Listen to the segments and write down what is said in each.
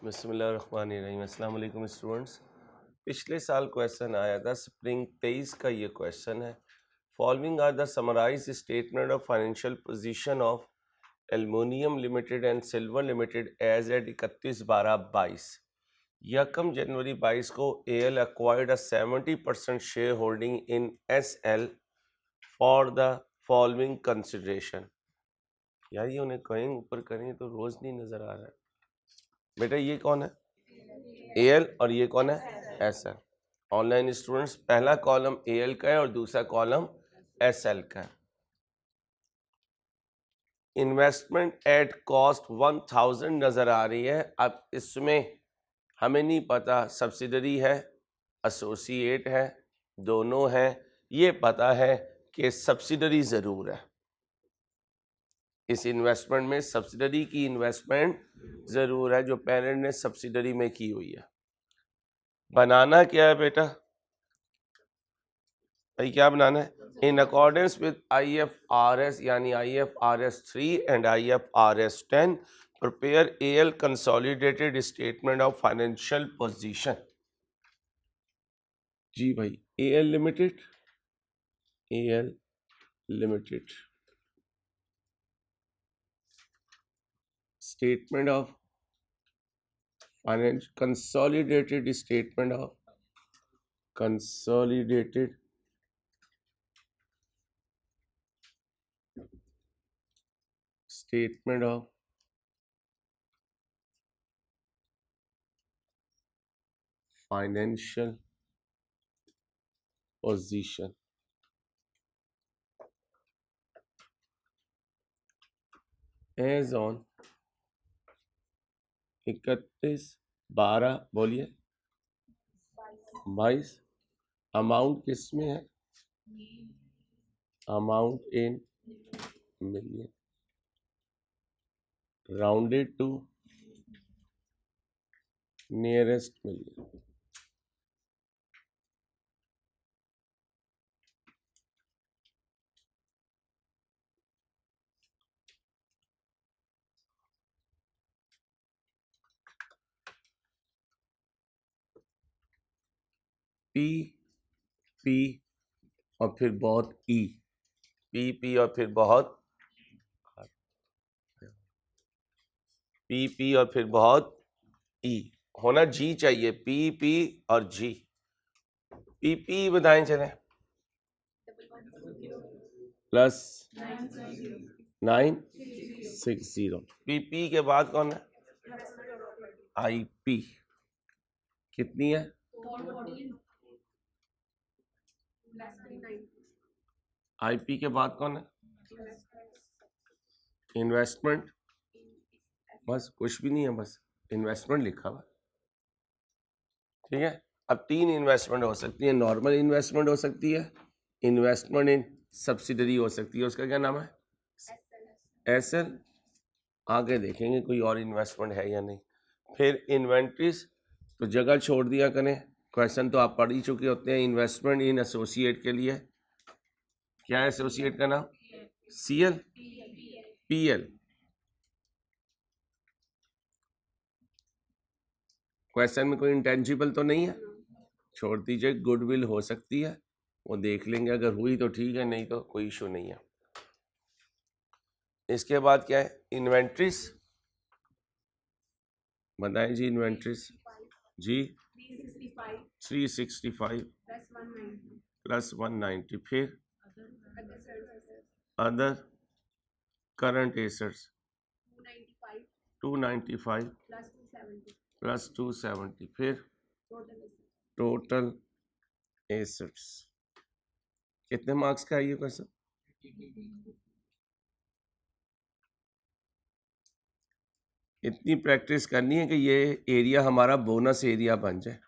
बिस्मिल्लाहिर्रहमानिर्रहीम। अस्सलाम वालेकुम स्टूडेंट्स। पिछले साल क्वेश्चन आया था स्प्रिंग 23 का, ये क्वेश्चन है following are the summarise statement of financial position of aluminium limited and silver limited as at 31/12/22। यकम जनवरी 22 को L acquired a 70% share holding in SL for the following consideration. यार ये उन्हें कहीं ऊपर करें तो रोज नहीं नजर आ रहा है बेटा। ये कौन है? AL और ये कौन है? SL। ऑनलाइन स्टूडेंट्स, पहला कॉलम AL का है और दूसरा कॉलम SL का है। इन्वेस्टमेंट एट कॉस्ट 1000 नजर आ रही है। अब इसमें हमें नहीं पता सब्सिडरी है, एसोसिएट है, दोनों हैं। ये पता है कि सब्सिडरी जरूर है। इस इन्वेस्टमेंट में सब्सिडरी की इन्वेस्टमेंट जरूर है जो पेरेंट ने सब्सिडरी में की हुई है। बनाना क्या है बेटा? भाई क्या बनाना है? इन अकॉर्डेंस विद IFRS यानी IFRS 3 and IFRS 10 prepare AL consolidated statement of financial position. जी भाई, AL limited statement of finance consolidated statement of consolidated statement of financial position as on 31/12 बोलिए 22। अमाउंट किसमें है? Amount in million, rounded to nearest million. P और फिर बहुत E, P और फिर बहुत P और फिर बहुत E होना। G चाहिए, P और G। P बताएं चले प्लस 960। PP के बाद कौन है? IP कितनी है? IP के बाद कौन है? इन्वेस्टमेंट। बस कुछ भी नहीं है, बस इन्वेस्टमेंट लिखा हुआ। ठीक है। अब 3 इन्वेस्टमेंट हो सकती है। नॉर्मल इन्वेस्टमेंट हो सकती है, इन्वेस्टमेंट इन सब्सिडरी हो सकती है, उसका क्या नाम है? SL। आगे देखेंगे कोई और इन्वेस्टमेंट है या नहीं। फिर इन्वेंट्रीज तो जगह छोड़ दिया करें, क्वेश्चन तो आप पढ़ ही चुके होते हैं। इन्वेस्टमेंट इन एसोसिएट के लिए क्या है? एसोसिएट का नाम CL PL। क्वेश्चन में कोई इंटेंजिबल तो नहीं है, छोड़ दीजिए। गुडविल हो सकती है, वो देख लेंगे, अगर हुई तो ठीक है, नहीं तो कोई इशू नहीं है। इसके बाद क्या है? इन्वेंट्रीज बताएं जी। इन्वेंट्रीज जी 365 प्लस 190। फिर अदर करंट एसेट्स 295 प्लस 270। फिर टोटल एसेट्स। कितने मार्क्स का है ये क्वेश्चन? इतनी प्रैक्टिस करनी है कि ये एरिया हमारा बोनस एरिया बन जाए।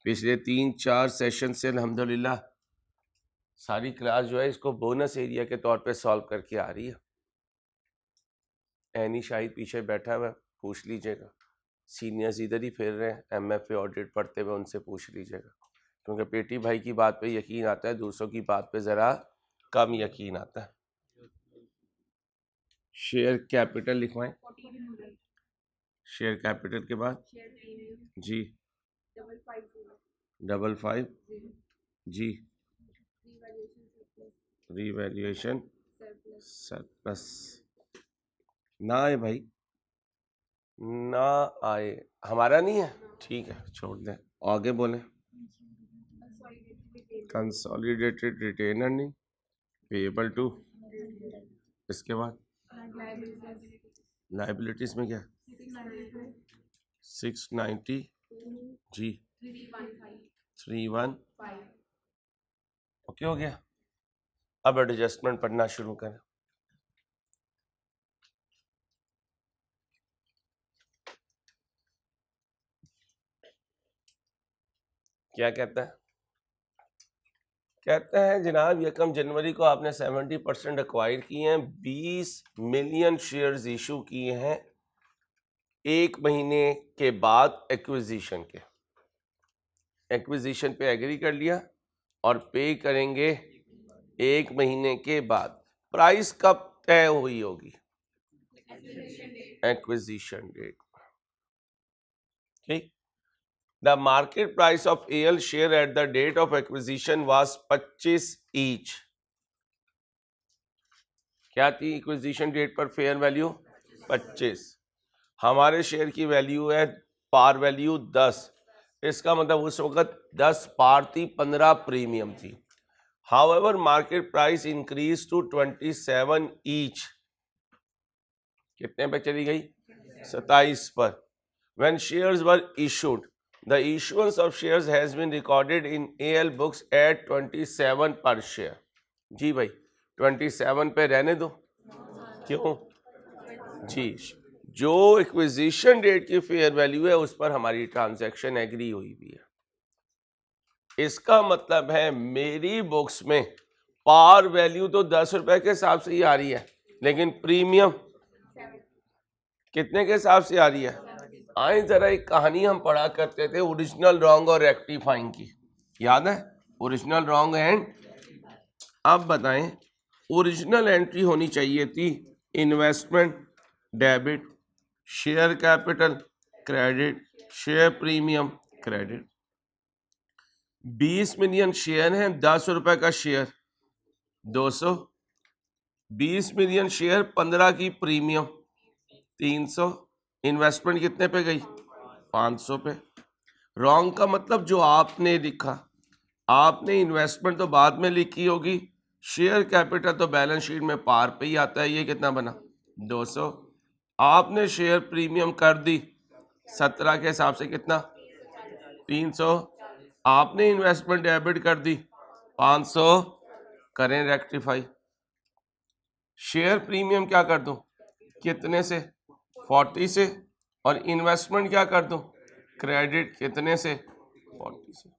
पिछले 3-4 सेशन से अल्हम्दुलिल्लाह सारी क्लास जो है इसको बोनस एरिया के तौर पे सॉल्व करके आ रही है। एनी शाहिद पीछे बैठा हुआ है, पूछ लीजिएगा। सीनियर्स इधर ही फिर रहे हैं, MFA ऑडिट पढ़ते हुए, उनसे पूछ लीजिएगा। क्योंकि पेटी भाई की बात पे यकीन आता है, दूसरों की बात पे ज़रा कम यकीन आता है। शेयर कैपिटल लिखवाएं। शेयर कैपिटल के बाद जी 550 जी रीवैल्यूएशन सरप्लस ना आए भाई, ना आए, हमारा नहीं है, ठीक है छोड़ दें, आगे बोलें। Consolidated retain earning payable to, इसके बाद लाइबिलिटीज में क्या 690 जी 315 ओके हो गया। अब एडजस्टमेंट पढ़ना शुरू करें। क्या कहता है, कहते हैं जनाब यकम जनवरी को आपने 70% एक्वायर किए हैं, 20 मिलियन शेयर्स इशू किए हैं, एक महीने के बाद एक्विजिशन के, एक्विजिशन पे एग्री कर लिया और पे करेंगे एक महीने के बाद। प्राइस कब तय हुई होगी, एक्विजिशन डेट, ठीक। The market price of AL share at the date of acquisition was 25 each. क्या थी एक्विजिशन डेट पर फेयर वैल्यू 25, हमारे शेयर की वैल्यू है पार वैल्यू 10, इसका मतलब उस वक्त 10 पार थी, 15 प्रीमियम थी। However market price increase to 27 each, कितने पे चली गई 27 पर। When shares were issued, the issuance of shares has been recorded in AL books at 27 per share। जी भाई 27 पे रहने दो, क्यों जी, जो एक्विजिशन डेट की फेयर वैल्यू है उस पर हमारी ट्रांजैक्शन एग्री हुई भी है। इसका मतलब है मेरी बुक्स में पार वैल्यू तो 10 रुपए के हिसाब से ही आ रही है, लेकिन प्रीमियम कितने के हिसाब से आ रही है। आए जरा एक कहानी हम पढ़ा करते थे ओरिजिनल रॉन्ग और रेक्टिफाइंग की, याद है, ओरिजिनल रॉन्ग एंड। अब बताएं ओरिजिनल एंट्री होनी चाहिए थी investment debit, share capital credit, share premium credit. 20 million share हैं, 10 रुपए का शेयर 200, 20 मिलियन शेयर 15 की प्रीमियम 300, इन्वेस्टमेंट कितने पे गई 500 पे। रॉन्ग का मतलब जो आपने लिखा, आपने इन्वेस्टमेंट तो बाद में लिखी होगी, शेयर कैपिटल तो बैलेंस शीट में पार पे ही आता है, ये कितना बना 200। आपने शेयर प्रीमियम कर दी 17 के हिसाब से कितना 300, आपने इन्वेस्टमेंट डेबिट कर दी 500, करें रेक्टिफाई। शेयर प्रीमियम क्या कर दूं कितने से 40 से, और इन्वेस्टमेंट क्या कर दूं क्रेडिट कितने से 40 से।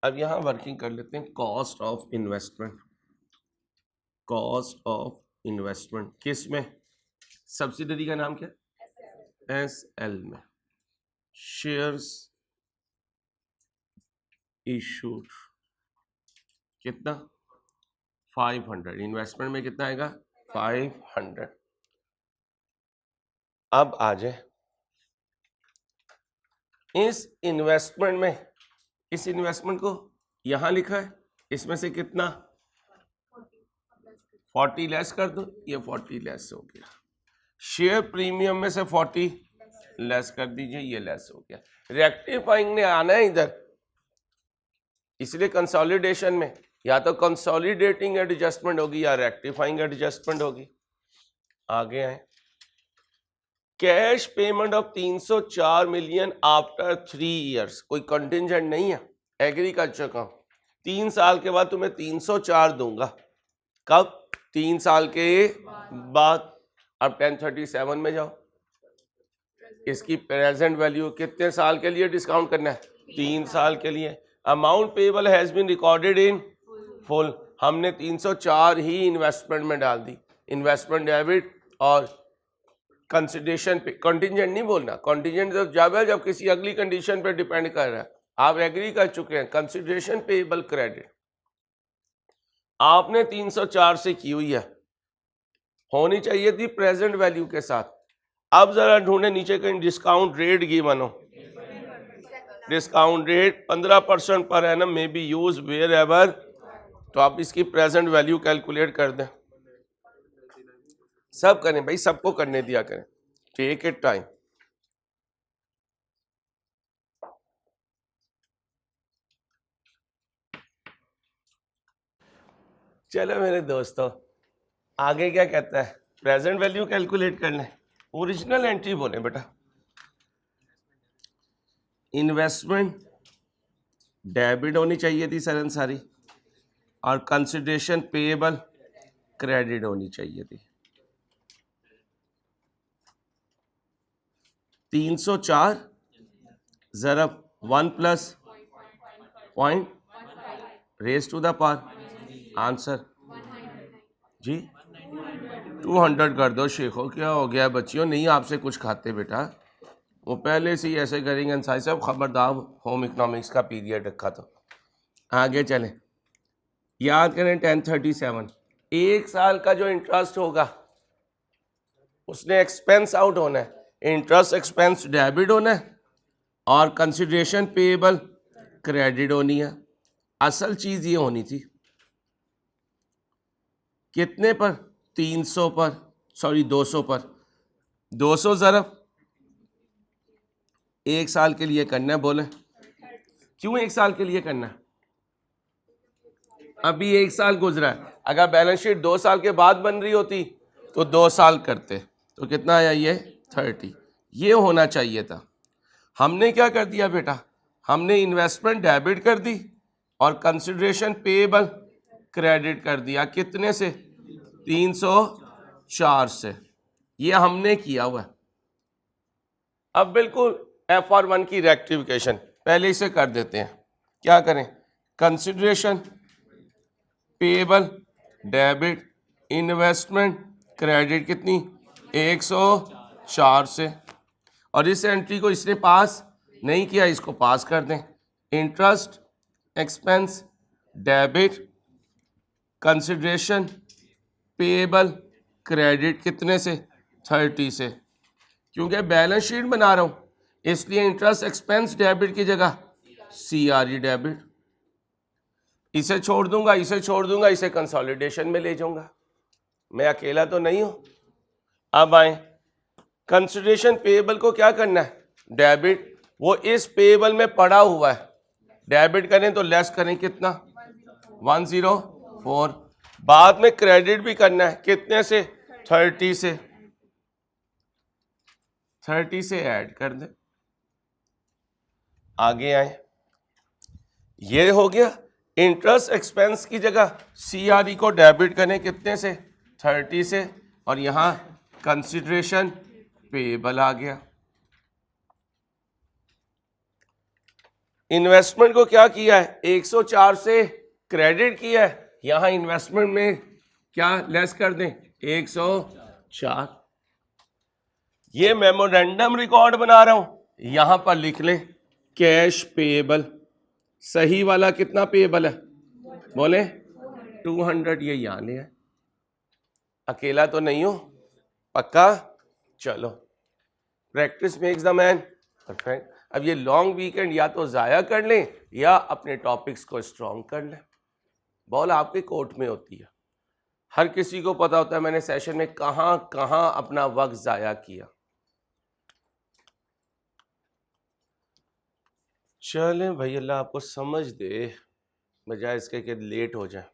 अब यहां वर्किंग कर लेते हैं cost of investment. Cost of investment किस में, सब्सिडरी का नाम क्या SL में। शेयर्स इशूड कितना 500, इन्वेस्टमेंट में कितना आएगा 500। अब आ जाए इस इन्वेस्टमेंट में, इस इन्वेस्टमेंट को यहां लिखा है, इसमें से कितना 40 लेस कर दो, ये 40 लेस हो गया। शेयर प्रीमियम में से 40 लेस कर दीजिए, ये लेस हो गया। रेक्टिफाइंग ने आना है इधर, इसलिए कंसोलिडेशन में या तो कंसोलिडेटिंग एडजस्टमेंट होगी या रेक्टिफाइंग एडजस्टमेंट होगी। आगे आए, cash payment of 304 million after 3 years, कोई कंटिंजेंट नहीं है, एग्री कर चुका हूं, 3 साल के बाद तुम्हें 304 दूंगा। कब 3 साल के बाद। अब 1037 में जाओ, इसकी प्रेजेंट वैल्यू कितने साल के लिए डिस्काउंट करना है 3 साल के लिए। Amount payable has been recorded in full, हमने 304 ही इन्वेस्टमेंट में डाल दी, इन्वेस्टमेंट डेबिट और कंसिडरेशन पे, कॉन्टिजेंट नहीं बोलना, कॉन्टिजेंट जब किसी अगली कंडीशन पे डिपेंड कर रहा है, आप एग्री कर चुके हैं। कंसिडरेशन पेएबल क्रेडिट आपने 304 से की हुई है, होनी चाहिए थी प्रेजेंट वैल्यू के साथ। अब जरा ढूंढे नीचे कहीं डिस्काउंट रेट गिवन हो, डिस्काउंट रेट 15% पर एनम में बी यूज वेयर एवर, तो आप इसकी प्रेजेंट वैल्यू कैलकुलेट कर दें। सब करें भाई, सबको करने दिया करें, टेक इट टाइम। चलो मेरे दोस्तों, आगे क्या कहता है, प्रेजेंट वैल्यू कैलकुलेट कर लें। ओरिजिनल एंट्री बोले बेटा, इन्वेस्टमेंट डेबिट होनी चाहिए थी सर अंसारी, और कंसिडरेशन पेएबल क्रेडिट होनी चाहिए थी। 304 ज़रब 1 plus point raise to the power, answer जी 200 कर दो। शेखो क्या हो गया बच्चियों, नहीं आपसे कुछ खाते बेटा, वो पहले से ही ऐसे करेंगे। अंसारी साहब खबरदार, होम इकोनॉमिक्स का पीरियड रखा तो। आगे चलें, याद करें 1037, एक साल का जो इंटरेस्ट होगा उसने एक्सपेंस आउट होना है, इंटरेस्ट एक्सपेंस डेबिट होना है, और कंसिडरेशन पेएबल क्रेडिट होनी है। असल चीज ये होनी थी कितने पर, 300 पर, सॉरी 200 पर। 200 ज़रब एक साल के लिए करना है, बोले क्यों एक साल के लिए करना है? अभी एक साल गुजरा है, अगर बैलेंस शीट 2 साल के बाद बन रही होती तो 2 साल करते, तो कितना आया ये 30। ये होना चाहिए था। हमने क्या कर दिया बेटा, हमने इन्वेस्टमेंट डेबिट कर दी और कंसिडरेशन पेएबल क्रेडिट कर दिया। कितने से? 304 से। ये हमने किया हुआ है। अब बिल्कुल FR1 की रेक्टिफिकेशन पहले इसे कर देते हैं। क्या करें, consideration payable debit investment credit कितनी, 104 से, और इस एंट्री को इसने पास नहीं किया, इसको पास कर दें। Interest expense debit consideration payable credit कितने से, 30 से। क्योंकि बैलेंस शीट बना रहा हूं इसलिए इंटरेस्ट एक्सपेंस डेबिट की जगह CRE डेबिट। इसे छोड़ दूंगा, इसे छोड़ दूंगा, इसे कंसोलिडेशन में ले जाऊंगा, मैं अकेला तो नहीं हूं। अब आए, कंसिडरेशन पेएबल को क्या करना है, डेबिट, वो इस पेएबल में पड़ा हुआ है, डेबिट करें तो लेस करें कितना, 104। बाद में क्रेडिट भी करना है, कितने से, 30 से, 30 से ऐड कर दें। आगे आए, ये हो गया। इंटरेस्ट एक्सपेंस की जगह CRE को डेबिट करें कितने से, 30 से, और यहां कंसिडरेशन पेएबल आ गया। इन्वेस्टमेंट को क्या किया है, 104 से क्रेडिट किया है, यहां इन्वेस्टमेंट में क्या लेस कर दें, 104। ये मेमोरेंडम रिकॉर्ड बना रहा हूं, यहां पर लिख लें कैश पेएबल। सही वाला कितना पेएबल है, बोले 200। ये यहां ले है, अकेला तो नहीं हो, पक्का। चलो, practice makes the man perfect. अब ये लॉन्ग वीकेंड या तो जाया कर लें या अपने टॉपिक्स को स्ट्रॉन्ग कर लें। बॉल आपके कोर्ट में होती है, हर किसी को पता होता है मैंने सेशन में कहां कहां अपना वक्त जाया किया। चलें भाई, अल्लाह आपको समझ दे, बजाय इसके कि लेट हो जाए।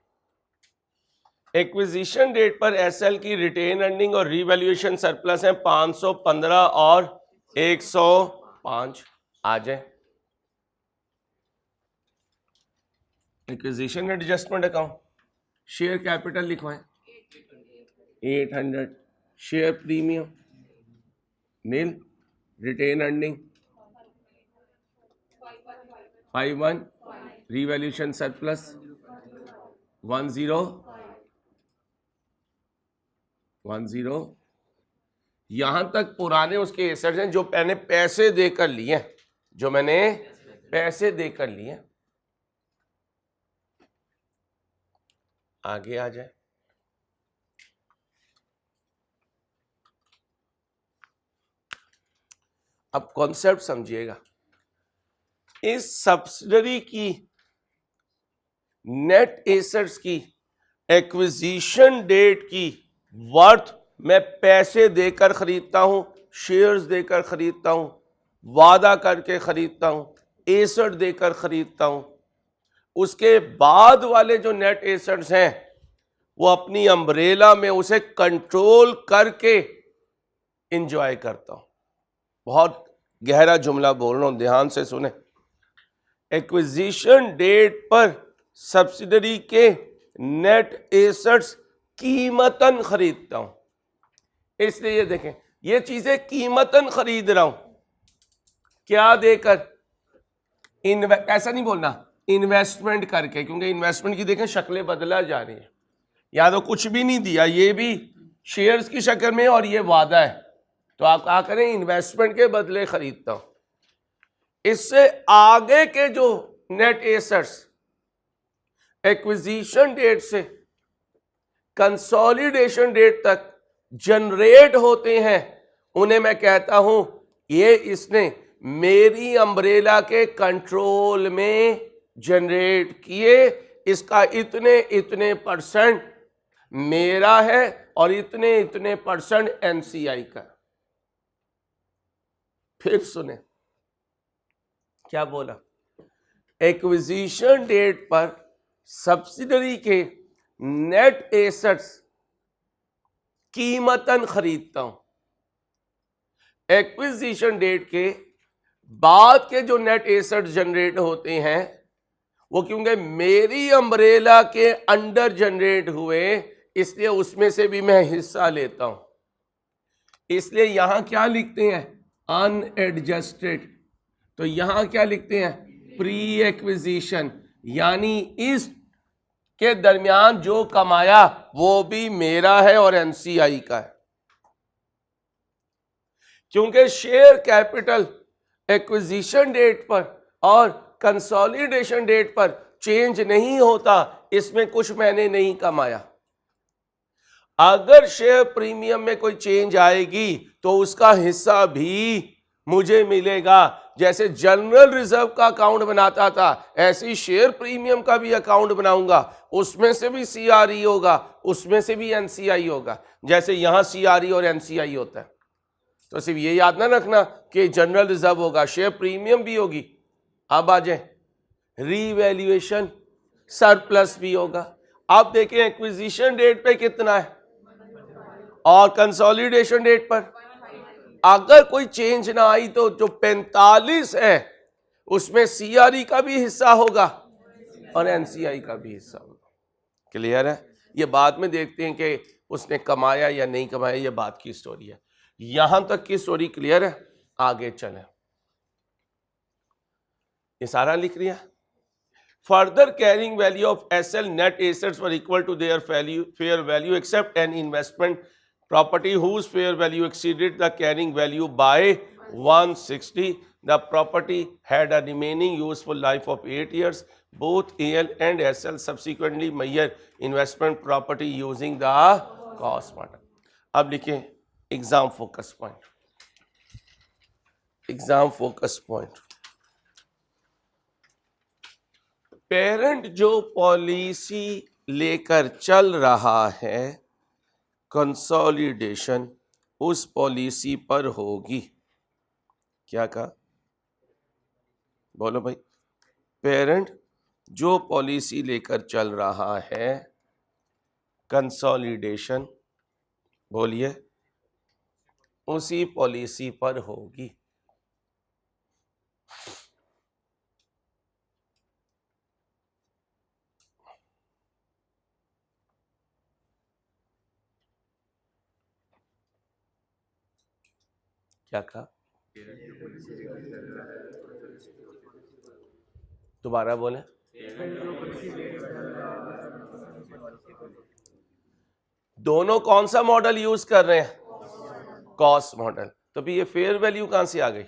एक्विजिशन डेट पर SL की रिटेन अर्निंग और रीवैल्यूएशन सरप्लस है 515 और 105। आ जाए, acquisition adjustment account, share capital लिखवाएं 800, share premium nil, retain earning 51, revaluation surplus 10, यहां तक पुराने उसके एसेट्स हैं जो मैंने पैसे देकर लिए, जो मैंने पैसे देकर लिए। आगे आ जाए, अब कॉन्सेप्ट समझिएगा। इस सब्सिडरी की नेट एसेट्स की एक्विजिशन डेट की वर्थ मैं पैसे देकर खरीदता हूं, शेयर्स देकर खरीदता हूं, वादा करके खरीदता हूं, एसेट देकर खरीदता हूं। उसके बाद वाले जो नेट एसेट्स हैं वो अपनी अम्ब्रेला में उसे कंट्रोल करके इंजॉय करता हूं। बहुत गहरा जुमला बोल रहा हूं, ध्यान से सुने। एक्विजिशन डेट पर सब्सिडरी के नेट एसेट्स कीमतन खरीदता हूं, इसलिए ये देखें, ये चीजें कीमतन खरीद रहा हूं, क्या देकर? ऐसा नहीं बोलना इन्वेस्टमेंट करके, क्योंकि इन्वेस्टमेंट की देखें शक्लें बदला जा रही है। या तो कुछ भी नहीं दिया, ये भी शेयर्स की शक्ल में और ये वादा है, तो आप क्या करें? इन्वेस्टमेंट के बदले खरीदता हूं। इससे आगे के जो नेट एसेट्स एक्विजिशन डेट से कंसोलिडेशन डेट तक जनरेट होते हैं, उन्हें मैं कहता हूं ये इसने मेरी अम्ब्रेला के कंट्रोल में जनरेट किए, इसका इतने इतने परसेंट मेरा है और इतने इतने परसेंट एनसीआई का। फिर सुने क्या बोला? एक्विजिशन डेट पर सब्सिडरी के नेट एसेट्स कीमतन खरीदता हूं। एक्विजिशन डेट के बाद के जो नेट एसेट्स जनरेट होते हैं वो क्योंकि मेरी अम्ब्रेला के अंडर जनरेट हुए, इसलिए उसमें से भी मैं हिस्सा लेता हूं। इसलिए यहां क्या लिखते हैं? अनएडजस्टेड। तो यहां क्या लिखते हैं? प्री एक्विजिशन, यानी इस के दरमियान जो कमाया वो भी मेरा है और एनसीआई का है। क्योंकि शेयर कैपिटल एक्विजिशन डेट पर और कंसोलिडेशन डेट पर चेंज नहीं होता, इसमें कुछ मैंने नहीं कमाया। अगर शेयर प्रीमियम में कोई चेंज आएगी तो उसका हिस्सा भी मुझे मिलेगा। जैसे जनरल रिजर्व का अकाउंट बनाता था, ऐसे ही शेयर प्रीमियम का भी अकाउंट बनाऊंगा, उसमें से भी सीआरई होगा, उसमें से भी एनसीआई होगा। जैसे यहां सीआरई और एनसीआई होता है, तो सिर्फ ये याद ना रखना कि जनरल रिजर्व होगा, शेयर प्रीमियम भी होगी। अब आ जाए रीवैल्यूएशन सरप्लस भी होगा। आप देखें एक्विजिशन डेट पे कितना है और कंसोलिडेशन डेट पर अगर कोई चेंज ना आई तो जो 45 है उसमें सीआरई का भी हिस्सा होगा और एनसीआई का भी हिस्सा होगा। क्लियर है? ये बाद में देखते हैं कि उसने कमाया या नहीं कमाया, ये बात की स्टोरी है। यहां तक की स्टोरी क्लियर है? आगे चलें, ये सारा लिख लिया। Further carrying value of SL net assets were equal to their fair value except an investment property whose fair value exceeded the carrying value by 160. The property had a remaining useful life of 8 years. Both AL and SL subsequently measure investment property using the cost model. अब लिखें exam focus point. Exam focus point, parent जो policy लेकर चल रहा है consolidation उस policy पर होगी। क्या कहा? बोलो भाई। पेरेंट जो पॉलिसी लेकर चल रहा है कंसोलिडेशन, बोलिए, उसी पॉलिसी पर होगी। क्या कहा? दोबारा बोले। दोनों कौन सा मॉडल यूज कर रहे हैं? Cost model. तो भी ये फेयर वैल्यू कहां से आ गई?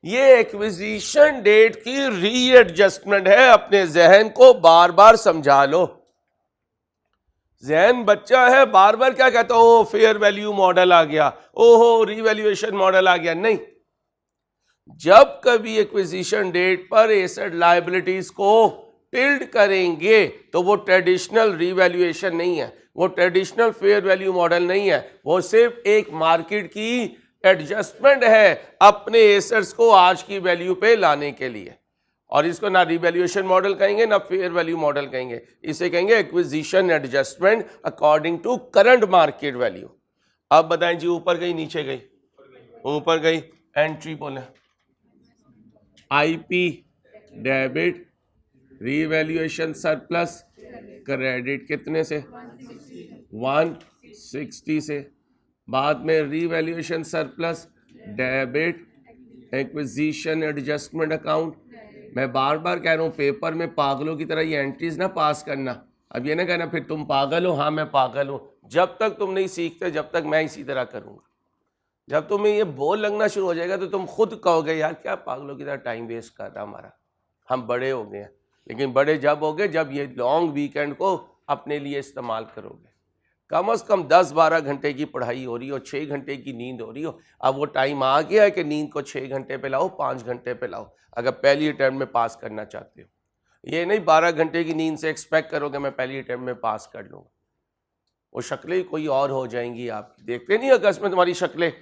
ये एक्विजिशन डेट की रीएडजस्टमेंट है। अपने जहन को बार बार समझा लो। जहन बच्चा है, बार बार क्या कहता हो, फेयर वैल्यू मॉडल आ गया, ओहो रिवैल्यूएशन मॉडल आ गया। नहीं, जब कभी एक्विजिशन डेट पर एसेट लायबिलिटीज को टिल्ड करेंगे तो वो ट्रेडिशनल रिवैल्यूएशन नहीं है, वो ट्रेडिशनल फेयर वैल्यू मॉडल नहीं है, वो सिर्फ एक मार्केट की एडजस्टमेंट है अपने एसेट्स को आज की वैल्यू पे लाने के लिए। और इसको ना रिवैल्यूएशन मॉडल कहेंगे ना फेयर वैल्यू मॉडल कहेंगे, इसे कहेंगे acquisition adjustment according to current market value. अब बताएं जी, ऊपर गई नीचे गई? ऊपर गई। एंट्री बोले IP debit revaluation surplus credit कितने से? 160 से। बाद में revaluation surplus debit acquisition adjustment account. मैं बार बार कह रहा हूं, पेपर में पागलों की तरह ये एंट्रीज ना पास करना। अब ये ना कहना फिर तुम पागल हो। हाँ मैं पागल हूं। जब तक तुम नहीं सीखते जब तक मैं इसी तरह करूंगा। जब तुम्हें ये बोल लगना शुरू हो जाएगा तो तुम खुद कहोगे यार क्या पागलों की तरह टाइम वेस्ट कर रहा हमारा, हम बड़े हो गए हैं। लेकिन बड़े जब होगे जब ये लॉन्ग वीकेंड को अपने लिए इस्तेमाल करोगे। कम से कम 10-12 घंटे की पढ़ाई हो रही हो, 6 घंटे की नींद हो रही हो। अब वो टाइम आ गया है कि नींद को 6 घंटे पे लाओ, 5 घंटे पे लाओ, अगर पहली अटेम्प्ट में पास करना चाहते हो। ये नहीं 12 घंटे की नींद से एक्सपेक्ट करोगे मैं पहली अटेम्प्ट में पास कर लूँगा। वो शक्लें कोई और हो जाएंगी आपकी। देखते नहीं अगस्त में तुम्हारी शक्लें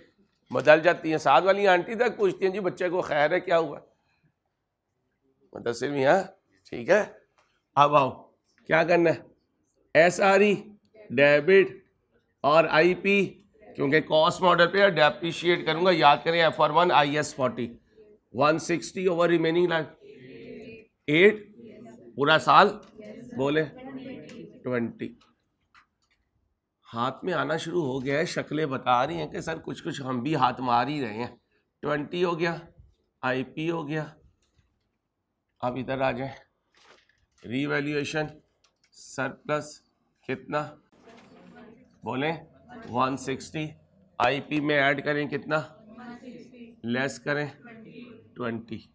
बदल जाती हैं। साथ वाली आंटी तक पूछती हैं जी बच्चे को खैर है, क्या हुआ? मुदस्सिर मियां ठीक है। अब आओ क्या करना है? एसआरई डेबिट और आईपी, क्योंकि कॉस्ट मॉडल पे डेप्रिशिएट करूंगा। याद करें FR1 IS 40 160 over remaining life 8 पूरा साल बोले 20। हाथ में आना शुरू हो गया है, शक्लें बता रही हैं कि सर कुछ कुछ हम भी हाथ मार ही रहे हैं। 20 हो गया, आईपी हो गया। अब इधर आ जाए, रीवैल्यूएशन सरप्लस कितना बोले 160, आईपी में ऐड करें कितना, लेस करें 20,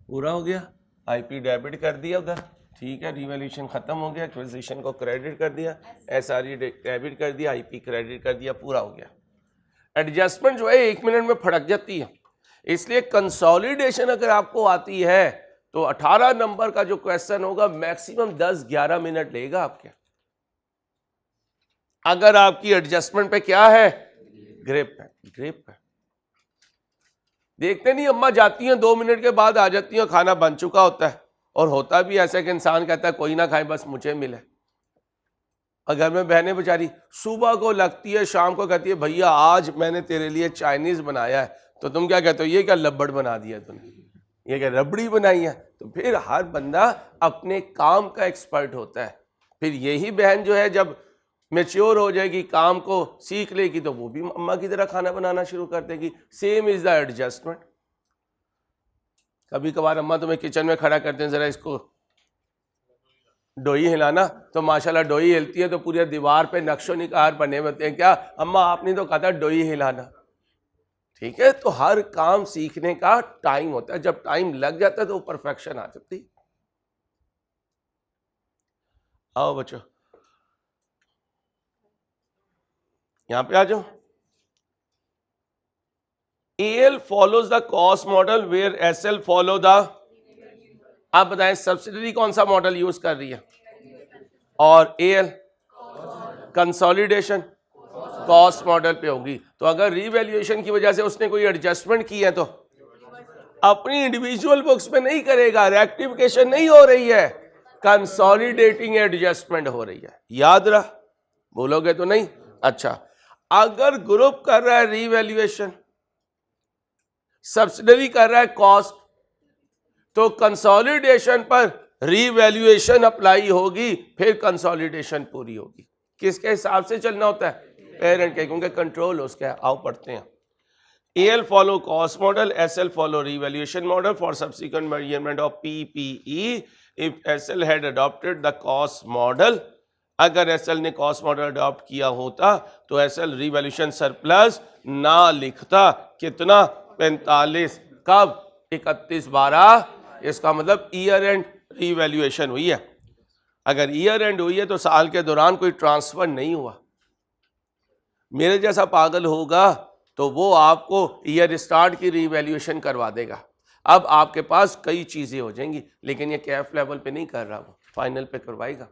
पूरा हो गया। आईपी डेबिट कर दिया उधर, ठीक है, रिवैल्यूएशन खत्म हो गया, एक्विजिशन को क्रेडिट कर दिया, एसआरई डेबिट कर दिया, आईपी क्रेडिट कर दिया, पूरा हो गया। एडजस्टमेंट जो है 1 मिनट में फटक जाती है। इसलिए कंसोलिडेशन अगर आपको आती है तो 18 नंबर का जो क्वेश्चन होगा मैक्सिमम 10-11 मिनट लेगा आपके। अगर आपकी एडजस्टमेंट पे क्या है, ग्रिप है, ग्रिप है। देखते नहीं अम्मा जाती हैं 2 मिनट के बाद आ जाती हैं, खाना बन चुका होता है। और होता भी ऐसा कि इंसान कहता है कोई ना खाए बस मुझे मिले। और घर में बहनें बेचारी सुबह को लगती है, शाम को कहती है भैया आज मैंने तेरे लिए चाइनीज बनाया है, तो तुम क्या कहते हो ये क्या लब्बड़ बना दिया तूने, ये क्या रबड़ी बनाई है। तो फिर हर बंदा अपने काम का एक्सपर्ट होता है। फिर यही बहन जो है जब मैच्योर हो जाएगी, काम को सीख लेगी, तो वो भी अम्मा की तरह खाना बनाना शुरू कर देगी। Same is the adjustment. कभी कभार अम्मा तुम्हें किचन में खड़ा करते हैं, जरा इसको डोई हिलाना, तो माशाल्लाह डोई हिलती है तो पूरी दीवार पे नक्शो निकार बने होते हैं। क्या अम्मा आपने तो कहा था डोई हिलाना, ठीक है। तो हर काम सीखने का टाइम होता है, जब टाइम लग जाता है तो परफेक्शन आ जाती है। आओ बच्चों यहां पे आ जाओ। AL follows the cost model where SL follow the, आप बताएं सब्सिडरी कौन सा मॉडल यूज कर रही है, और AL कंसोलिडेशन कॉस्ट मॉडल पे होगी। तो अगर रीवैल्यूएशन की वजह से उसने कोई एडजस्टमेंट की है तो अपनी इंडिविजुअल बुक्स में नहीं करेगा, रेक्टिफिकेशन नहीं हो रही है, कंसोलिडेटिंग एडजस्टमेंट हो रही है। याद रहा, बोलोगे तो नहीं। अच्छा, अगर ग्रुप कर रहा है रीवैल्यूएशन, सब्सिडरी कर रहा है कॉस्ट, तो कंसोलिडेशन पर रीवैल्यूएशन अप्लाई होगी, फिर कंसोलिडेशन पूरी होगी। किसके हिसाब से चलना होता है, पेरेंट के, क्योंकि कंट्रोल उसका है। आओ पढ़ते हैं। AL follow cost model, SL follow revaluation model for subsequent measurement of PPE if SL had adopted the cost model अगर एसएल ने कॉस्ट मॉडल अडॉप्ट किया होता तो एसएल रिवैल्यूएशन सरप्लस ना लिखता। कितना? 45। कब? 31/12। इसका मतलब ईयर एंड रिवैल्यूएशन हुई है। अगर ईयर एंड हुई है तो साल के दौरान कोई ट्रांसफर नहीं हुआ। मेरे जैसा पागल होगा तो वो आपको ईयर स्टार्ट की रिवैल्यूएशन करवा देगा। अब आपके पास कई चीजें हो जाएंगी, लेकिन ये कैफ लेवल पे नहीं कर रहा, वो फाइनल पे करवाएगा।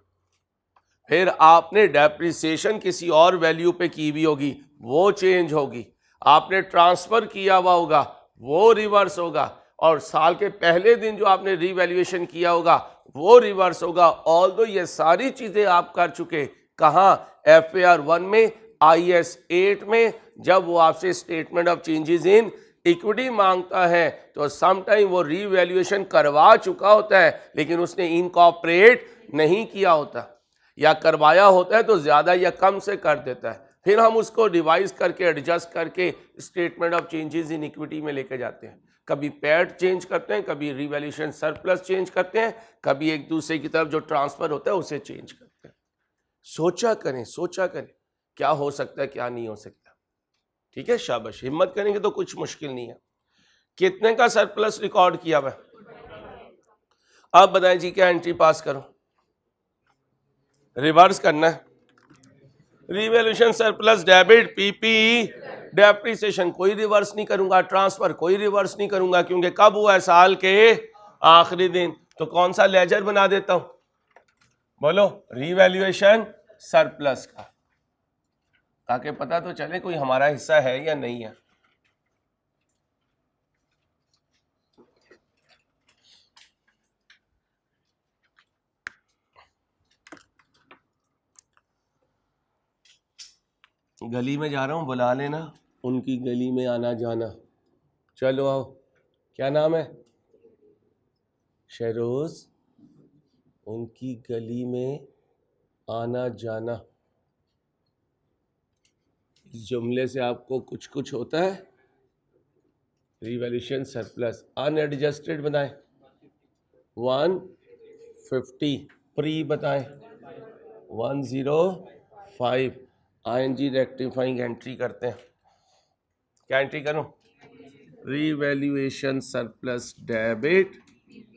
फिर आपने डेप्रिसिएशन किसी और वैल्यू पे की भी होगी, वो चेंज होगी। आपने ट्रांसफर किया हुआ होगा, वो रिवर्स होगा। और साल के पहले दिन जो आपने रिवैल्यूएशन किया होगा वो रिवर्स होगा। ऑल्दो ये सारी चीजें आप कर चुके। कहाँ? FAR 1 में, IS 8 में। जब वो आपसे statement of changes in equity मांगता है तो समटाइम वो रिवैल्यूएशन करवा चुका होता है, लेकिन उसने इनकॉर्पोरेट नहीं किया होता, या करवाया होता है तो ज्यादा या कम से कर देता है। फिर हम उसको रिवाइज करके एडजस्ट करके statement of changes in equity में लेके जाते हैं। कभी पैट चेंज करते हैं, कभी रिवैल्यूएशन सरप्लस चेंज करते हैं, कभी एक दूसरे की तरफ जो ट्रांसफर होता है उसे चेंज करते हैं। सोचा करें, सोचा करें क्या हो सकता है, क्या नहीं हो सकता। ठीक है, शाबाश, हिम्मत करेंगे तो कुछ मुश्किल नहीं है। कितने का सरप्लस रिकॉर्ड किया हुआ? अब बताएं जी, क्या एंट्री पास करो? रिवर्स करना है। Revaluation surplus debit PP depreciation कोई रिवर्स नहीं करूंगा, ट्रांसफर कोई रिवर्स नहीं करूंगा, क्योंकि कब हुआ है? साल के आखिरी दिन। तो कौन सा लेजर बना देता हूं? बोलो, रिवैल्यूएशन सरप्लस का, ताकि पता तो चले कोई हमारा हिस्सा है या नहीं है। गली में जा रहा हूं, बुला लेना, उनकी गली में आना जाना। चलो आओ। क्या नाम है? शहरोज। उनकी गली में आना जाना। इस जुमले से आपको कुछ कुछ होता है। रिवैल्यूएशन सरप्लस अनएडजस्टेड बनाएं 150, प्री बताएं 105। ING रेक्टिफाइंग एंट्री करते हैं। क्या एंट्री करूं? रिवैल्यूएशन सरप्लस डेबिट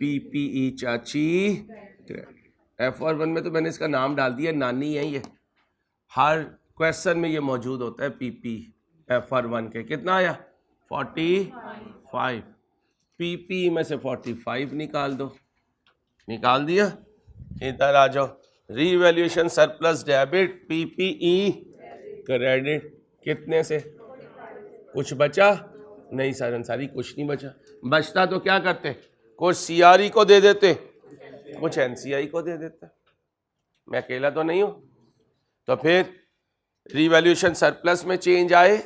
PPE चाची। FR 1 में तो मैंने इसका नाम डाल दिया, नानी है ये। हर क्वेश्चन में ये मौजूद होता है। PP FR 1 के कितना आया? 45। PP में से 45 निकाल दो। निकाल दिया? इधर आ जाओ। Revaluation surplus debit PPE credit कितने से? कुछ बचा? नहीं सर अंसारी, कुछ नहीं बचा। बचता तो क्या करते? कुछ CRE को दे देते, कुछ NCI को दे देते। मैं अकेला तो नहीं हूं। तो फिर रिवैल्यूएशन सरप्लस में चेंज आए,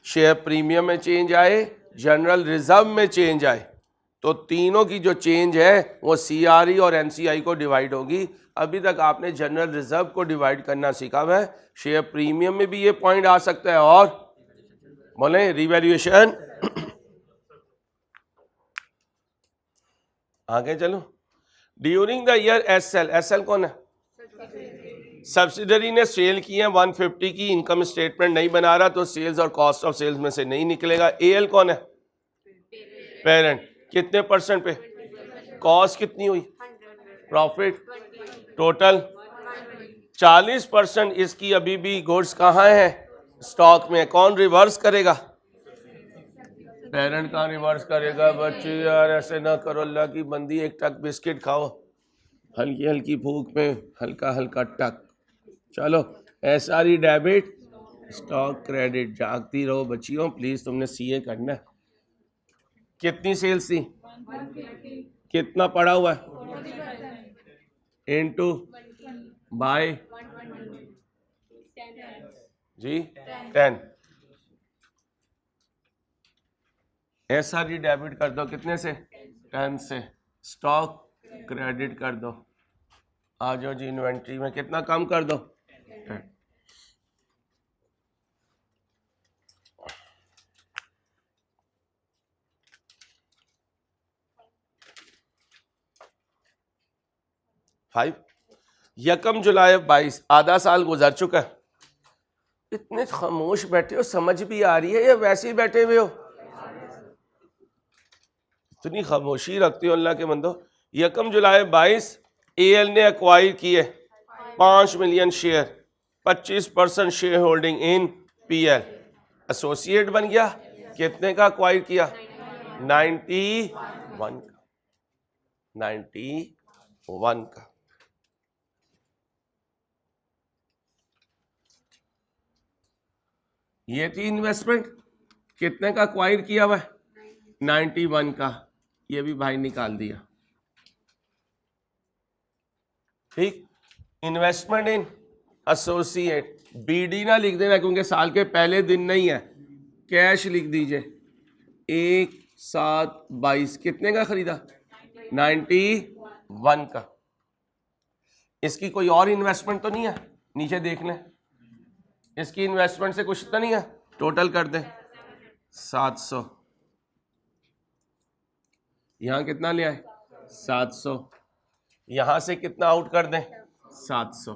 शेयर प्रीमियम में चेंज आए, जनरल रिजर्व में चेंज आए, तो तीनों की जो चेंज है वो CRE और NCI को डिवाइड होगी। अभी तक आपने जनरल रिजर्व को डिवाइड करना सीखा हुआ है। शेयर प्रीमियम में भी ये पॉइंट आ सकता है। और बोले रिवैल्यूएशन आगे चलो। ड्यूरिंग द ईयर SL कौन है? सब्सिडरी ने सेल की है 150 की, इनकम स्टेटमेंट नहीं बना रहा तो सेल्स और कॉस्ट ऑफ सेल्स में से नहीं निकलेगा। AL कौन है? पेरेंट। कितने % पे? कॉस्ट कितनी हुई? Profit total 40%। इसकी अभी भी गुड्स कहाँ है? स्टॉक में। कौन रिवर्स करेगा? पेरेंट का रिवर्स करेगा। बच्चे यार ऐसे ना करो, अल्लाह की बंदी, एक टक बिस्किट खाओ, हल्की हल्की भूख में हल्का हल्का टक। चलो, SRE डेबिट स्टॉक क्रेडिट। जागती रहो बच्चियों, प्लीज, तुमने CA करना है। कितनी सेल्स थी? कितना पड़ा हुआ है? इनटू बाय जी 10। SRE डेबिट कर दो कितने से? 10 से। स्टॉक क्रेडिट कर दो। आ जाओ जी, इन्वेंट्री में कितना कम कर दो? 10। फाइव। 1 जुलाई 22, आधा साल गुजर चुका है। इतने खामोश बैठे हो, समझ भी आ रही है या वैसे ही बैठे हुए हो? इतनी खामोशी रखते हो अल्लाह के बंदो। 1 जुलाई 22 एएल ने एक्वायर किए 5 मिलियन शेयर, 25% शेयर होल्डिंग इन पीएल। एसोसिएट बन गया, कितने का एक्वायर किया? 91 का। 91 का। ये थी इन्वेस्टमेंट, कितने का एक्वायर किया हुआ? 91 का। ये भी भाई निकाल दिया। ठीक, इन्वेस्टमेंट इन एसोसिएट, बीडी ना लिख देना क्योंकि साल के पहले दिन नहीं है। कैश लिख दीजिए 1/7/22। कितने का खरीदा? 91 का। इसकी कोई और इन्वेस्टमेंट तो नहीं है? नीचे देख लें, इसकी इन्वेस्टमेंट से कुछ तो नहीं है। टोटल कर दें 700। यहां कितना ले आए? 700। यहां से कितना आउट कर दें? 700।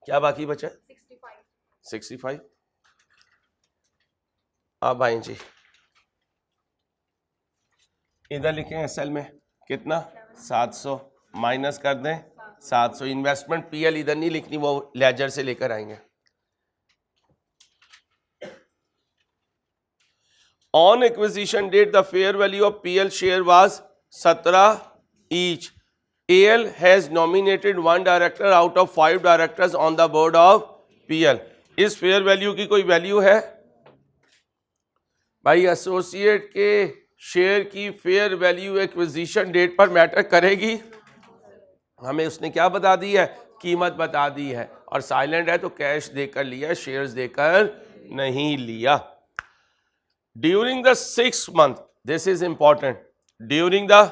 क्या बाकी बचा? 65। अब आए जी, इधर लिखें एसएल में कितना? 700 माइनस कर दें 700। इन्वेस्टमेंट पीएल इधर नहीं लिखनी, वो लेजर से लेकर आएंगे। On acquisition date the fair value of PL share was 17 each. AL has nominated 1 director out of 5 directors on the board of PL। इस फेयर वैल्यू की कोई वैल्यू है भाई? एसोसिएट के शेयर की फेयर वैल्यू एक्विजिशन डेट पर matter करेगी? हमें उसने क्या बता दी है? कीमत बता दी है। और साइलेंट है तो कैश देकर लिया, शेयर्स देकर नहीं लिया। During the 6 month, this is important, during the,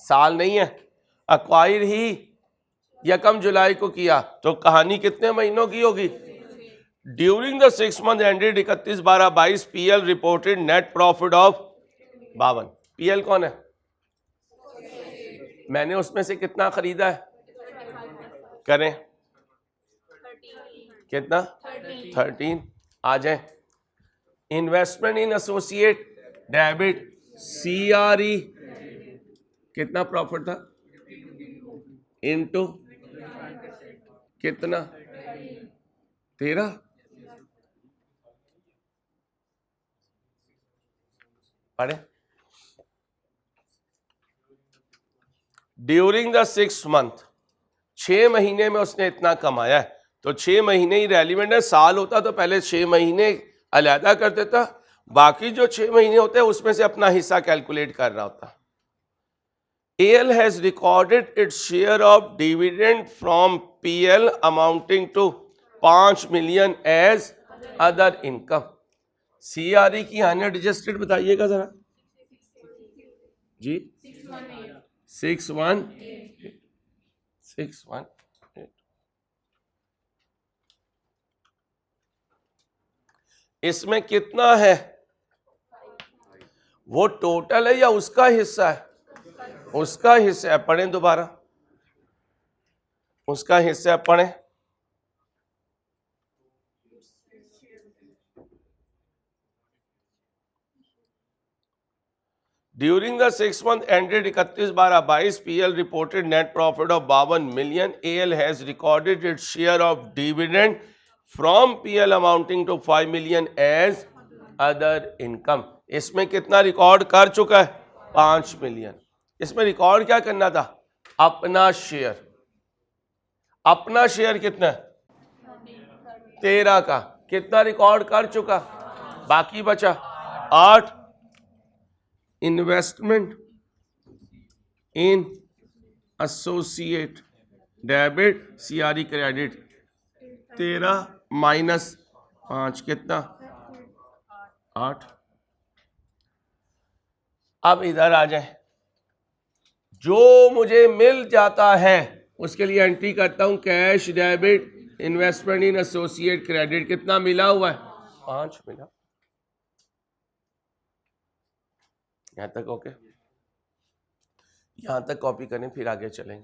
साल नहीं है, एक्वायर ही 1 जुलाई को किया, तो कहानी कितने महीनों की होगी? During the 6 month ended 31/12/22 PL reported net profit of 52। PL कौन है? मैंने उसमें से कितना खरीदा है? करें कितना? 13। आ जाए, इन्वेस्टमेंट इन एसोसिएट डेबिट CRE, कितना प्रॉफिट था? इनटू कितना? 13। पढ़े, ड्यूरिंग द 6 मंथ, 6 महीने में उसने इतना कमाया है, तो 6 महीने ही रेलिवेंट है। साल होता तो पहले 6 महीने अलहदा कर देता, बाकी जो 6 महीने होते हैं उसमें से अपना हिस्सा कैलकुलेट कर रहा होता। AL has recorded its share of dividend from PL amounting to 5 million as other income। CRE की हंड्रेड एडजस्टेड बताइएगा जरा जी। 618। इसमें कितना है? वो टोटल है या उसका हिस्सा है? उसका हिस्सा है। पढ़ें दोबारा, उसका हिस्सा पढ़ें। During the 6 month ended 31/12/22 PL reported net profit of 52 million. AL has recorded its share of dividend from PL amounting to 5 million as other income. इसमें कितना रिकॉर्ड कर चुका है? 5 मिलियन। इसमें रिकॉर्ड क्या करना था? अपना शेयर। अपना शेयर कितना है? 13 का। कितना रिकॉर्ड कर चुका? बाकी बचा 8। इन्वेस्टमेंट इन associate debit CRE credit 13 minus 5 कितना? 8। अब इधर आ जाए, जो मुझे मिल जाता है उसके लिए एंट्री करता हूं कैश डेबिट इन्वेस्टमेंट इन एसोसिएट क्रेडिट। कितना मिला हुआ है? 5 मिला। यहां तक ओके। यहाँ तक कॉपी करें, फिर आगे चलेंगे।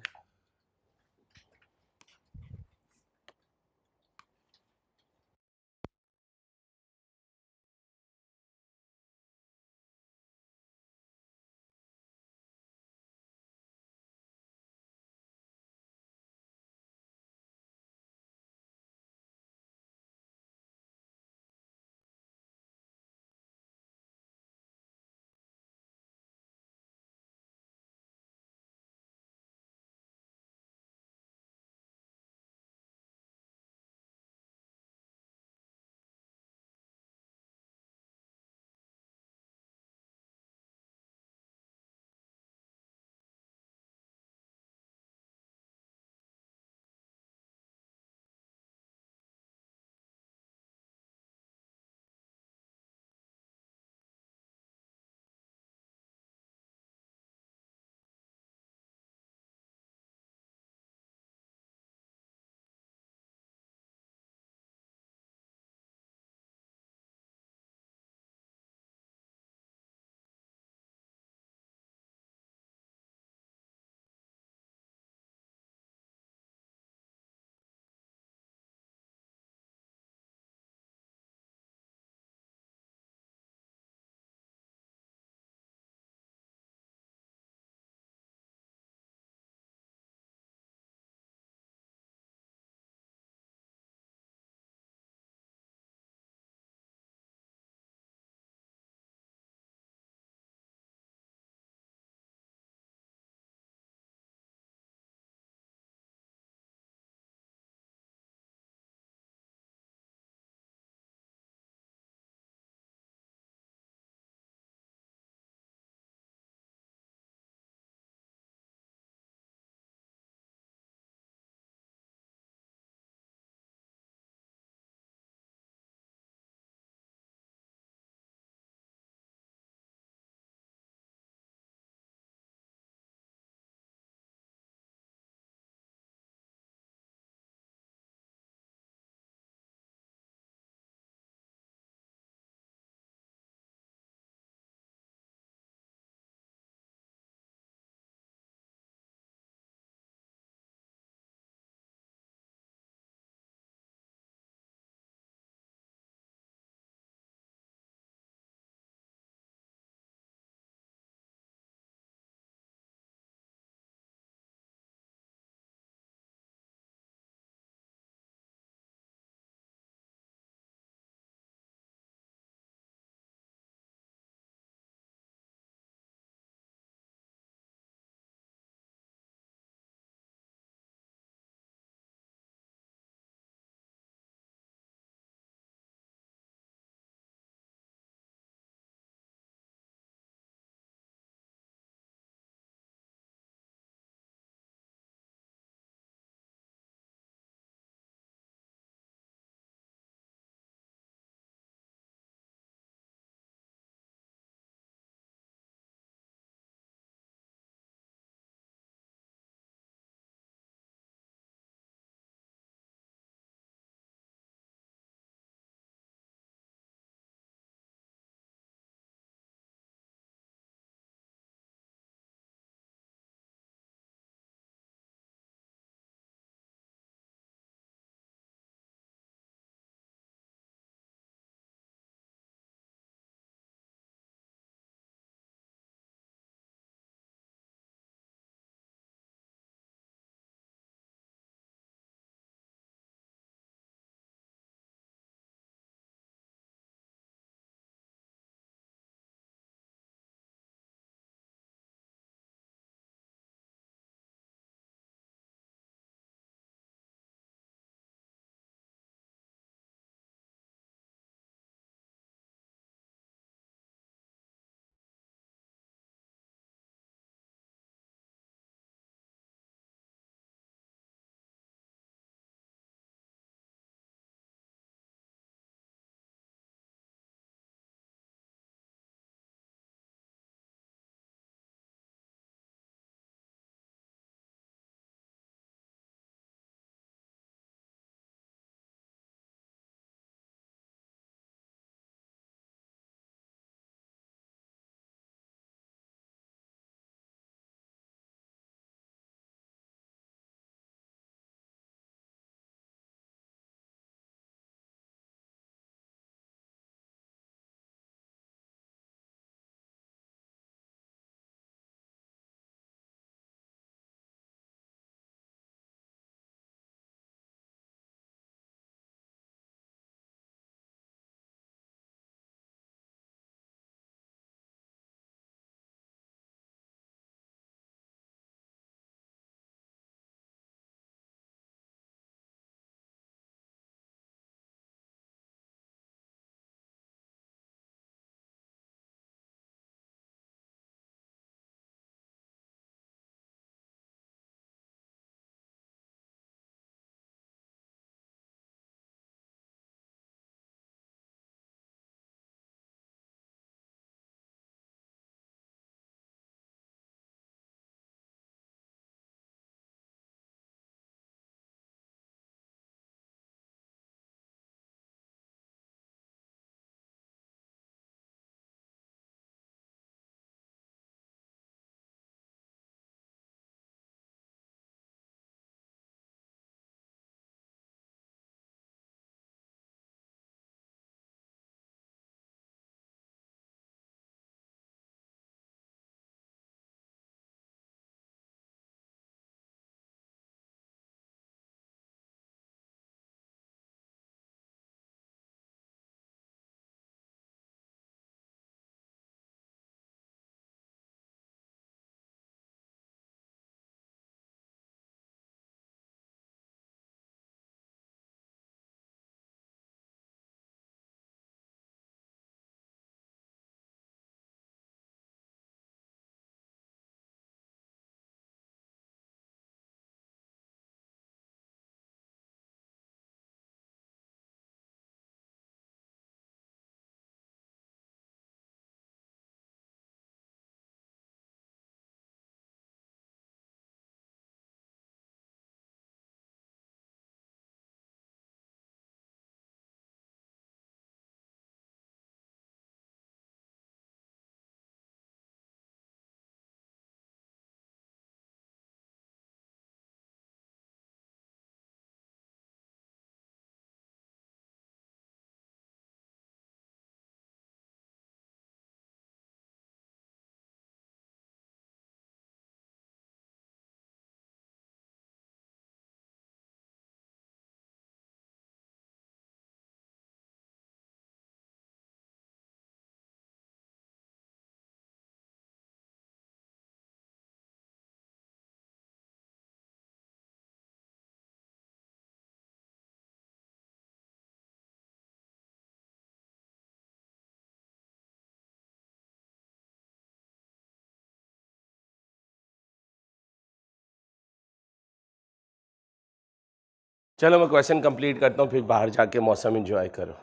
चलो मैं क्वेश्चन कंप्लीट करता हूँ, फिर बाहर जाके मौसम एंजॉय करो।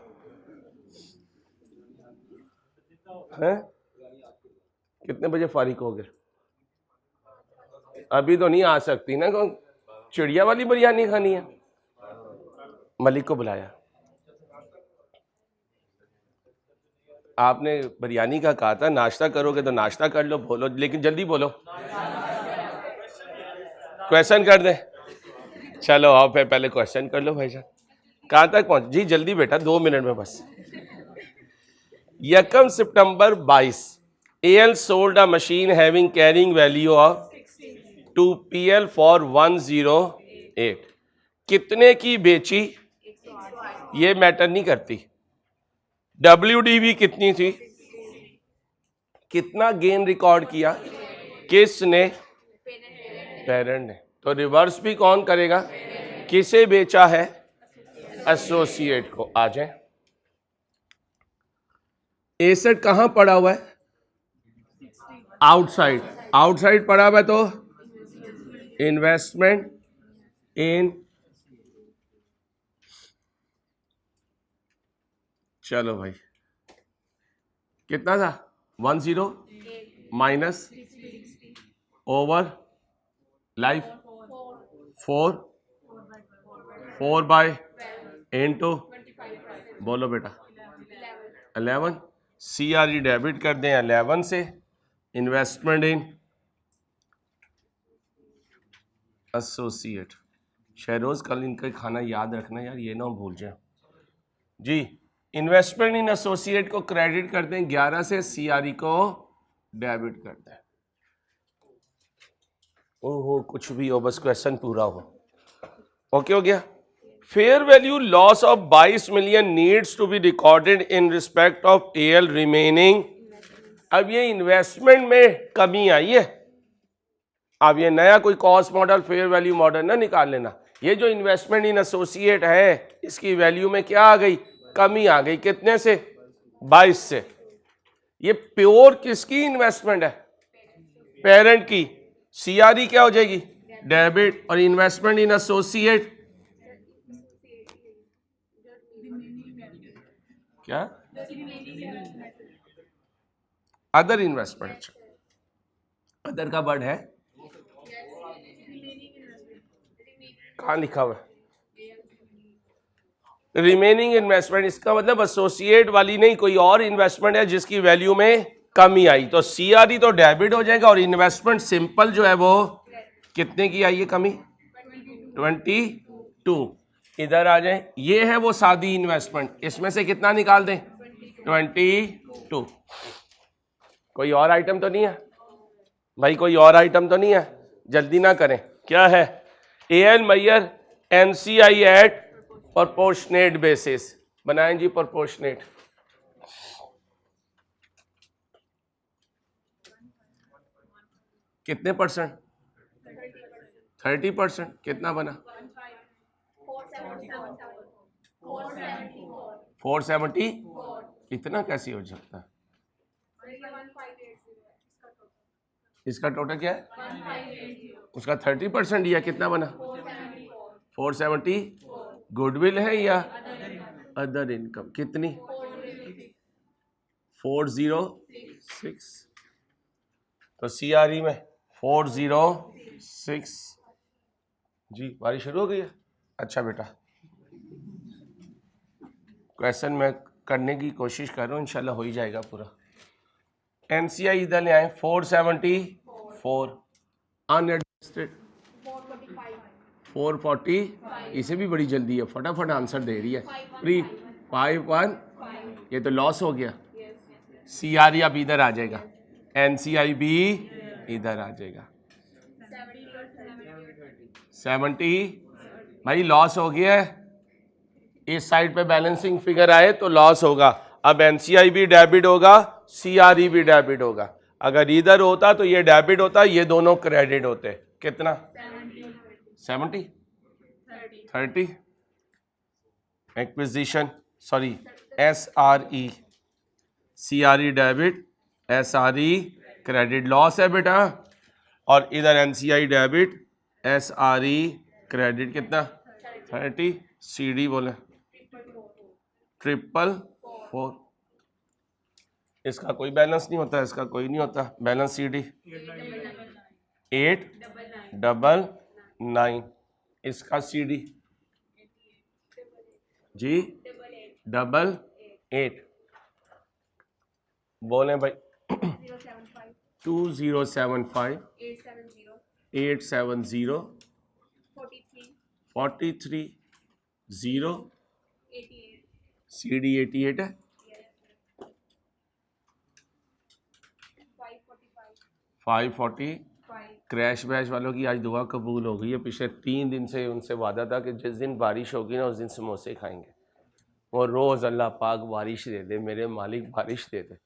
हैं कितने बजे फारिग हो गए? अभी तो नहीं आ सकती ना, चिड़िया वाली बिरयानी खानी है। मलिक को बुलाया। आपने बिरयानी का कहा था, नाश्ता करोगे तो नाश्ता कर लो, बोलो लेकिन जल्दी बोलो। क्वेश्चन कर दे। चलो आओ पहले क्वेश्चन कर लो भाईजान। कहां तक पहुंच? जी जल्दी बेटा, 2 मिनट में बस। 1 सितंबर 22 AL sold a machine having carrying value of 2 PL for 108। कितने की बेची ये मैटर नहीं करती। WDV कितनी थी? कितना गेन रिकॉर्ड किया? किसने? पेरेंट ने। तो रिवर्स भी कौन करेगा? किसे बेचा है? एसोसिएट को। आ जाए। एसेट कहां पड़ा हुआ है? आउटसाइड। आउटसाइड पड़ा हुआ है तो इन्वेस्टमेंट इन, चलो भाई कितना था? 10 minus over life 4 by into, बोलो बेटा 11। CRE डेबिट कर दें 11 से। इन्वेस्टमेंट इन एसोसिएट। शहरोज कल इनका खाना याद रखना यार, ये ना भूल जाए जी। इन्वेस्टमेंट इन एसोसिएट को क्रेडिट करते हैं 11 से, CRE को डेबिट करते हैं। ओहो कुछ भी हो, बस क्वेश्चन पूरा हो। ओके हो गया। Fair value loss of 22 million needs to be recorded in respect of AL remaining. अब ये इन्वेस्टमेंट में कमी आई है। अब ये नया कोई cost model, fair value model ना निकाल लेना। ये जो इन्वेस्टमेंट इन एसोसिएट है, इसकी वैल्यू में क्या आ गई? कमी आ गई। कितने से? 22 से। ये प्योर किसकी इन्वेस्टमेंट है? पेरेंट की। CRE क्या हो जाएगी? डेबिट। और इन्वेस्टमेंट इन एसोसिएट क्या? Other investment. अदर का वर्ड है, कहां लिखा हुआ है? Remaining investment. इसका मतलब एसोसिएट वाली नहीं, कोई और इन्वेस्टमेंट है जिसकी वैल्यू में कमी आई, तो CRE तो डेबिट हो जाएगा। और इन्वेस्टमेंट सिंपल जो है वो कितने की आई है कमी? 22। इधर आ जाए, ये है वो सादी इन्वेस्टमेंट, इसमें से कितना निकाल दें? 22। कोई और आइटम तो नहीं है भाई? कोई और आइटम तो नहीं है? जल्दी ना करें। क्या है? AL measure NCI at proportionate basis. बनाएं जी प्रोपोर्शनेट। कितने परसेंट? 30%। कितना बना? 470। इतना कैसे हो सकता है? इसका टोटल क्या है? उसका 30% दिया, कितना बना? 470। गुडविल है या अदर इनकम? कितनी? 406। तो CRE में 406। जी बारिश शुरू हो गई है। अच्छा बेटा, क्वेश्चन मैं करने की कोशिश कर रहा हूँ, इंशाल्लाह हो ही जाएगा पूरा। NCI इधर ले आए। 474। अनएडजस्टेड 440। इसे भी बड़ी जल्दी है, फटाफट आंसर दे रही है। 351। ये तो लॉस हो गया। CRE अब इधर आ जाएगा, NCI भी इधर आ जाएगा। 70। भाई लॉस हो गया है, इस साइड पे बैलेंसिंग फिगर आए तो लॉस होगा। अब NCI भी डेबिट होगा, CRE भी डेबिट होगा। अगर इधर होता तो ये डेबिट होता, ये दोनों क्रेडिट होते। कितना? 70। 30। Acquisition sorry SRE। CRE debit, SRE credit. Loss है बेटा। और इधर NCI डेबिट, SRE क्रेडिट। कितना? 30, CD बोले 444, इसका कोई बैलेंस नहीं होता, इसका कोई नहीं होता बैलेंस। CD 899, इसका CD जी 88, बोले भाई 2075 870 43 0, CD 88 है। 540, क्रैश वैश वालों की आज दुआ कबूल हो गई है। पिछले 3 दिन से उनसे वादा था कि जिस दिन बारिश होगी ना उस दिन समोसे खाएंगे, और रोज़ अल्लाह पाक बारिश दे दे, मेरे मालिक बारिश दे दे,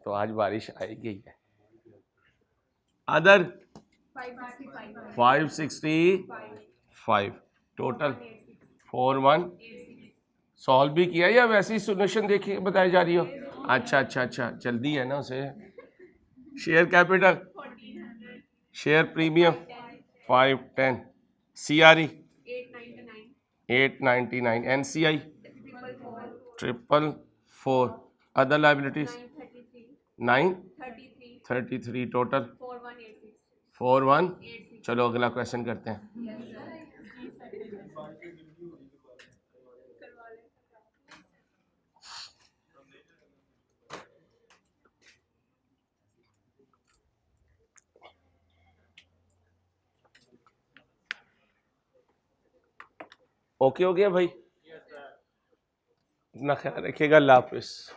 तो आज बारिश आएगी है। अदर 565 टोटल 41, सॉल्व भी किया या वैसे ही सोल्यूशन देखिए बताई जा रही हो? अच्छा, जल्दी है ना उसे। Share capital, share premium 510, CRE 899, NCI 444, other liabilities 933, total 41। चलो अगला क्वेश्चन करते हैं। ओके हो गया भाई, अपना ख्याल रखिएगा, अल्लाह हाफिज़।